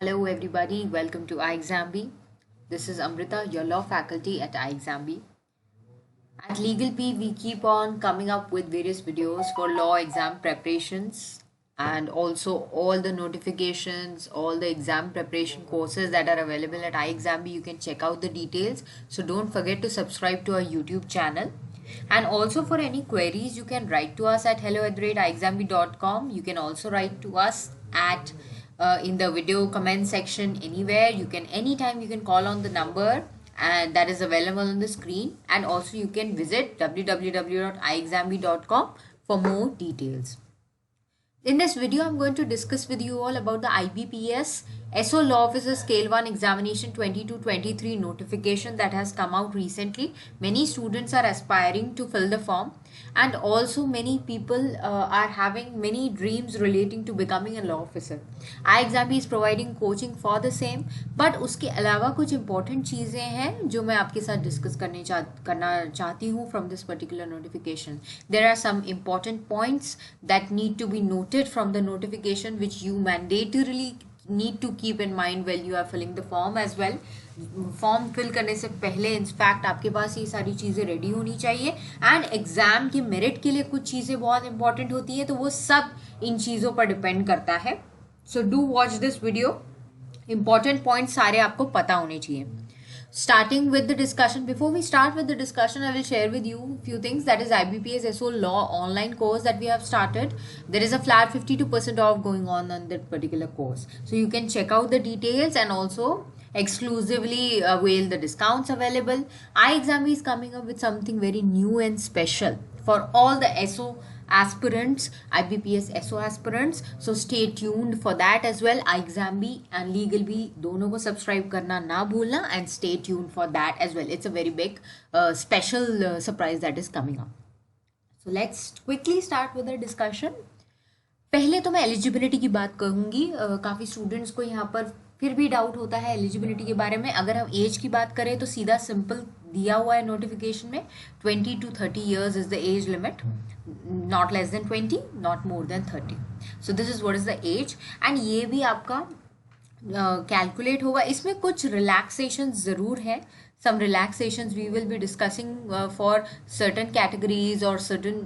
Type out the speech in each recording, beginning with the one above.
Hello, everybody. Welcome to iExamB. This is Amrita, your law faculty at iExamB. At Legal P, we keep on coming up with various videos for law exam preparations and also all the notifications, all the exam preparation courses that are available at iExamB. You can check out the details. So don't forget to subscribe to our YouTube channel. And also for any queries, you can write to us at hello@iexamb.com. You can also write to us at in the video comment section anywhere. You can anytime you can call on the number and that is available on the screen, and also you can visit www.iexamb.com for more details. In this video, I'm going to discuss with you all about the IBPS SO Law Officer Scale 1 Examination 22-23 notification that has come out recently. Many students are aspiring to fill the form, and also many people are having many dreams relating to becoming a law officer. iExamB is providing coaching for the same, but उसके अलावा कुछ important चीज़ें हैं जो मैं आपके साथ discuss करना चाहती हूँ from this particular notification. There are some important points that need to be noted from the notification which you mandatorily need to keep in mind while you are filling the form as well. Form fill करने से पहले in fact आपके पास ये सारी चीज़ें ready होनी चाहिए, and exam के मेरिट के लिए कुछ चीज़ें बहुत इंपॉर्टेंट होती है, तो वो सब इन चीज़ों पर डिपेंड करता है. So do watch this video. Important point सारे आपको पता होने चाहिए. Starting with the discussion, before we start with the discussion, I will share with you few things. That is IBPS SO Law online course that we have started. There is a flat 52% off going on that particular course. So you can check out the details and also exclusively avail the discounts available. iExamB is coming up with something very new and special for all the SO aspirants, IBPS SO aspirants. So stay tuned for that as well. iExamB and Legal B दोनों को subscribe करना ना भूलना, and stay tuned for that as well. It's a very big special surprise that is coming up. So let's quickly start with the discussion. पहले तो मैं eligibility की बात कहूँगी. काफ़ी स्टूडेंट्स को यहाँ पर फिर भी डाउट होता है एलिजिबिलिटी के बारे में. अगर हम एज की बात करें तो सीधा सिंपल दिया हुआ है नोटिफिकेशन में 20 to 30 years is the age limit, not less than 20, not more than 30. So this is what is the age, and ये भी आपका कैलकुलेट होगा. इसमें कुछ रिलैक्सेशन ज़रूर है. Some relaxations we will be discussing for certain categories और certain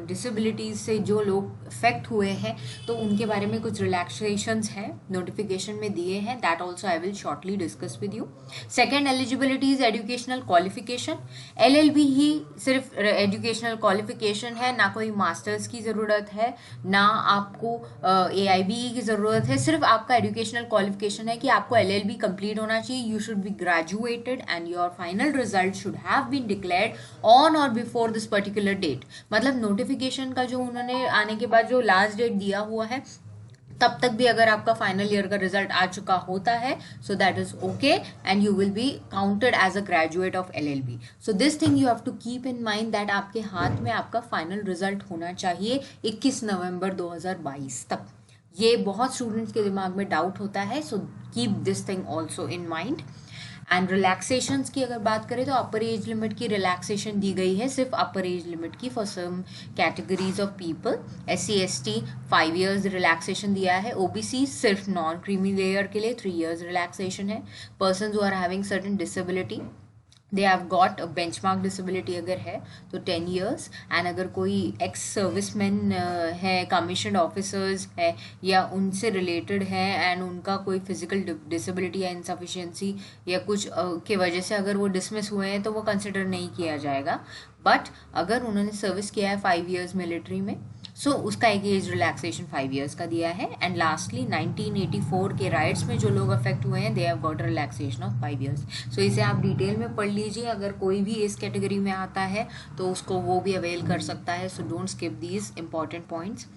disabilities से जो लोग affect हुए हैं, तो उनके बारे में कुछ relaxations हैं notification में दिए हैं. That also I will shortly discuss with you. Second eligibility is educational qualification. LLB ही सिर्फ educational qualification है, ना कोई masters की ज़रूरत है, ना आपको AIBE की ज़रूरत है. सिर्फ आपका educational qualification है कि आपको LLB complete होना चाहिए. You should be graduated and your final result should have been declared on or before this particular date. मतलब नोटिफिकेशन का जो उन्होंने आने के बाद जो लास्ट डेट दिया हुआ है, तब तक भी अगर आपका फाइनल ईयर का रिजल्ट आ चुका होता है, so that is okay and you will be counted as a graduate of LLB. So this thing you have to keep in mind that आपके हाथ में आपका फाइनल रिजल्ट होना चाहिए 21 नवंबर 2022 तक. ये बहुत स्टूडेंट्स के दिमाग में डाउट होता है, so keep this thing also in mind. And relaxations की अगर बात करें तो अपर एज लिमिट की रिलैक्सेशन दी गई है, सिर्फ अपर एज लिमिट की for some categories of people. SC/ST 5 years relaxation दिया है. OBC सिर्फ नॉन क्रीमी लेयर के लिए 3 years रिलैक्सेशन है. Person who are having certain disability, they have got benchmark disability अगर है तो 10 years. एंड अगर कोई एक्स सर्विसमैन है, कमीशन ऑफिसर्स है या उनसे रिलेटेड है एंड उनका कोई फिजिकल डिसेबिलिटी या इनसफिशिएंसी या कुछ के वजह से अगर वो डिसमिस हुए हैं तो वो कंसिडर नहीं किया जाएगा. बट अगर उन्होंने सर्विस किया है 5 years मिलिट्री में, सो उसका एक एज रिलैक्सेशन 5 years का दिया है. एंड लास्टली 1984 के राइट्स में जो लोग अफेक्ट हुए हैं, दे have got relaxation of 5 years. सो इसे आप डिटेल में पढ़ लीजिए. अगर कोई भी इस कैटेगरी में आता है तो उसको वो भी अवेल कर सकता है. So don't skip these important points.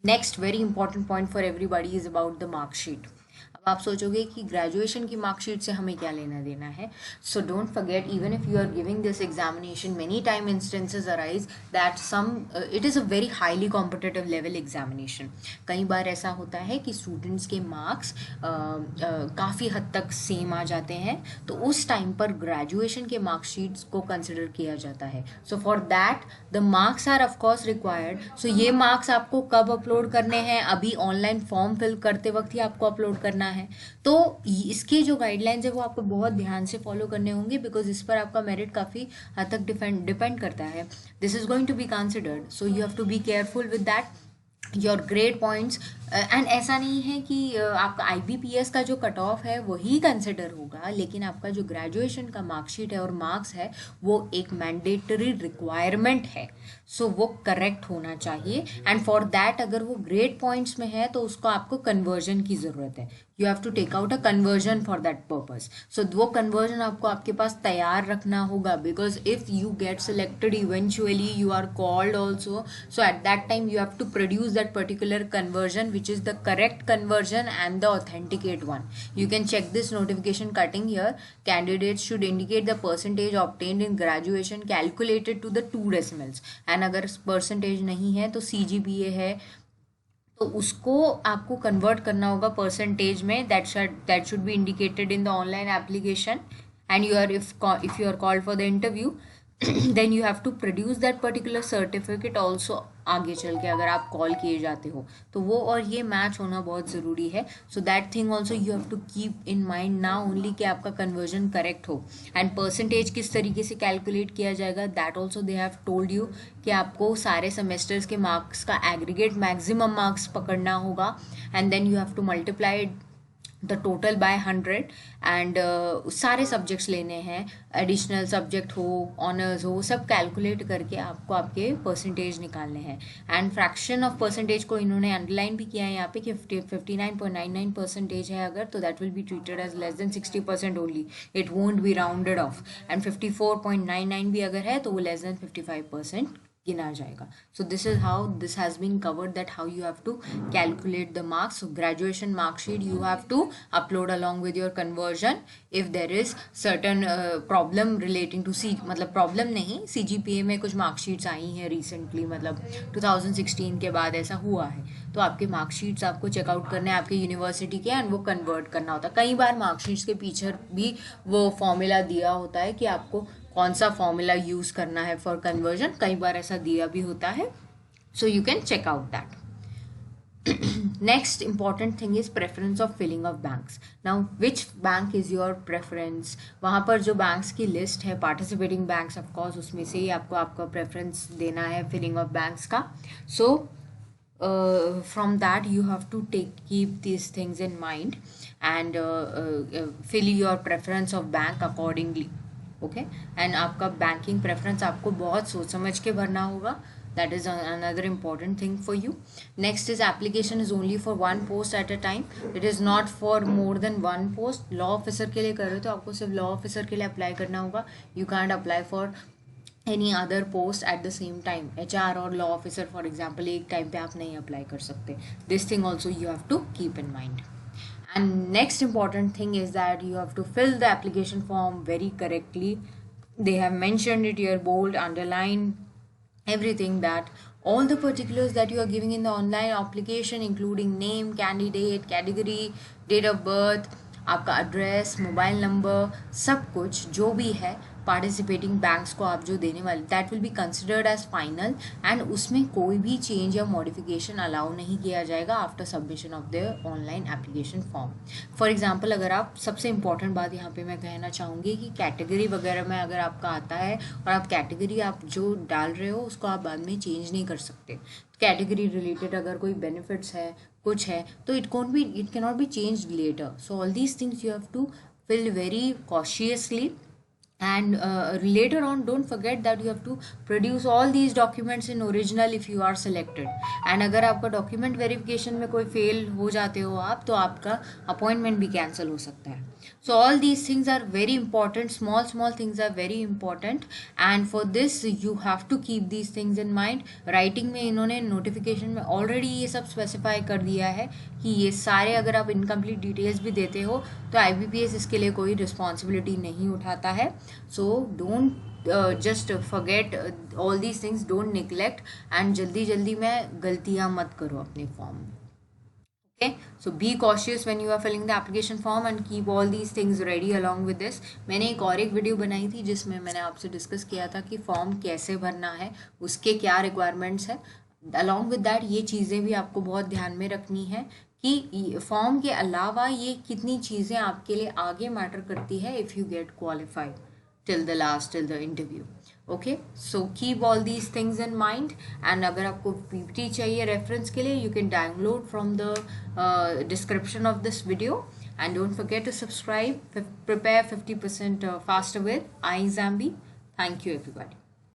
Next very important point for everybody is about the marksheet. अब आप सोचोगे कि ग्रेजुएशन की मार्कशीट से हमें क्या लेना देना है. So don't forget, even if you are giving this examination, many time instances arise that it is a very highly competitive level examination. कई बार ऐसा होता है कि स्टूडेंट्स के मार्क्स काफ़ी हद तक सेम आ जाते हैं, तो उस टाइम पर ग्रेजुएशन के मार्कशीट्स को कंसिडर किया जाता है. So for that the marks are of course required. So ये मार्क्स आपको कब अपलोड करने हैं? अभी ऑनलाइन फॉर्म फिल करते वक्त ही आपको अपलोड करना है. है। तो इसके जो गाइडलाइंस है वो आपको बहुत ध्यान से फॉलो करने होंगे, बिकॉज इस पर आपका मेरिट काफ़ी हद तक डिपेंड करता है। This is going to be considered, so you have to be careful with that your grade points. And ऐसा नहीं है कि आपका IBPS का जो कट ऑफ है वही कंसिडर होगा, लेकिन आपका जो ग्रेजुएशन का मार्कशीट है और मार्क्स है वो एक मैंडेटरी रिक्वायरमेंट है, सो वो करेक्ट होना चाहिए। एंड फॉर दैट अगर वो ग्रेड पॉइंट्स में है तो उसको आपको कन्वर्जन की ज़रूरत है, you have to take out a conversion for that purpose. So वो कन्वर्जन आपको आपके पास तैयार रखना होगा, because if you get selected eventually you are called also, so at that time you have to produce that particular conversion which is the correct conversion and the authenticate one. You can check this notification cutting here. Candidates should indicate the percentage obtained in graduation calculated to the 2 decimals. And अगर percentage नहीं है तो CGPA है तो उसको आपको convert करना होगा परसेंटेज में. That should be indicated in the online application. And you are if you are called for the interview then you have to produce that particular certificate also आगे चल के अगर आप कॉल किए जाते हो तो वो और ये मैच होना बहुत ज़रूरी है. So that thing also you have to keep in mind ना ओनली कि आपका कन्वर्जन करेक्ट हो. एंड परसेंटेज किस तरीके से कैलकुलेट किया जाएगा that also they have told you कि आपको सारे सेमेस्टर्स के मार्क्स का एग्रीगेट मैक्सिमम मार्क्स पकड़ना होगा and then you have to multiply the total by 100 and सारे सब्जेक्ट्स लेने हैं, एडिशनल सब्जेक्ट हो ऑनर्स हो सब कैलकुलेट करके आपको आपके परसेंटेज निकालने हैं. एंड फ्रैक्शन ऑफ परसेंटेज को इन्होंने अंडरलाइन भी किया है यहाँ पे कि 59.99% है अगर तो that will be treated as less than 60% only, it won't be rounded off. And 54.99 भी अगर है तो वो लेस देन 55% गिना जाएगा. So this is how this has been covered that how you have to calculate the marks. Graduation marksheet you have to upload along with your conversion. If there is certain problem relating to मतलब problem नहीं, CGPA में कुछ marksheets आई हैं recently, मतलब 2016 के बाद ऐसा हुआ है, तो आपके मार्कशीट्स आपको चेकआउट करने हैं आपके यूनिवर्सिटी के एंड वो कन्वर्ट करना होता है. कई बार मार्कशीट्स के पीछे भी वो फॉर्मूला दिया होता है कि आपको कौन सा फॉर्मूला यूज़ करना है फॉर कन्वर्जन, कई बार ऐसा दिया भी होता है. So you can check out that. Next important thing is preference of filling of banks. Now which bank is your preference? वहाँ पर जो banks की list है participating banks of course उसमें से ही आपको आपका preference देना है filling of banks का. So from that you have to keep these things in mind and fill your preference of bank accordingly. Okay and आपका बैंकिंग प्रेफरेंस आपको बहुत सोच समझ के भरना होगा. That is another important thing for you. Next is application is only for 1 post at a time. It is not for more than 1 post. Law officer के लिए कर रहे हो तो आपको सिर्फ लॉ ऑफिसर के लिए अप्लाई करना होगा. You can't apply for any other post at the same time. HR और लॉ ऑफिसर फॉर एग्जाम्पल एक टाइम पे आप नहीं अप्लाई कर सकते. This thing also you have to keep in mind. And next important thing is that you have to fill the application form very correctly. They have mentioned it here, bold, underline, everything, that all the particulars that you are giving in the online application including name, candidate, category, date of birth, आपका address, mobile number, सब कुछ जो भी है participating banks को आप जो देने वाले that will be considered as final. And उसमें कोई भी चेंज या मॉडिफिकेशन अलाउ नहीं किया जाएगा after submission of the online application form. For example अगर आप, सबसे इंपॉर्टेंट बात यहाँ पे मैं कहना चाहूँगी कि कैटेगरी वगैरह में अगर आपका आता है और आप कैटेगरी आप जो डाल रहे हो उसको आप बाद में चेंज नहीं कर सकते. कैटेगरी रिलेटेड अगर कोई बेनिफिट्स है कुछ है तो it cannot be changed later. So all these things you have to fill very cautiously and later on don't forget that you have to produce all these documents in original if you are selected. and अगर आपका document verification में कोई fail हो जाते हो आप तो आपका appointment भी cancel हो सकता है. so all these things are very important. small things are very important and for this you have to keep these things in mind. writing में इन्होंने notification में already ये सब specify कर दिया है कि ये सारे अगर आप incomplete details भी देते हो तो IBPS इसके लिए कोई responsibility नहीं उठाता है. so don't just forget all these things, don't neglect and जल्दी में गलतियाँ मत करो अपने फॉर्म में. okay, so be cautious when you are filling the application form and keep all these things ready along with this. मैंने एक video बनाई थी जिसमें मैंने आपसे डिस्कस किया था कि फॉर्म कैसे भरना है, उसके क्या रिक्वायरमेंट्स है. अलॉन्ग विद दैट ये चीज़ें भी आपको बहुत ध्यान में रखनी है कि फॉर्म के अलावा ये कितनी चीज़ें आपके लिए आगे मैटर करती है if you get qualified till the interview. Okay, so keep all these things in mind. And अगर आपको PPT चाहिए रेफरेंस के लिए, you can download from the description of this video. And don't forget to subscribe. Prepare 50% faster with iExamB. Thank you everybody.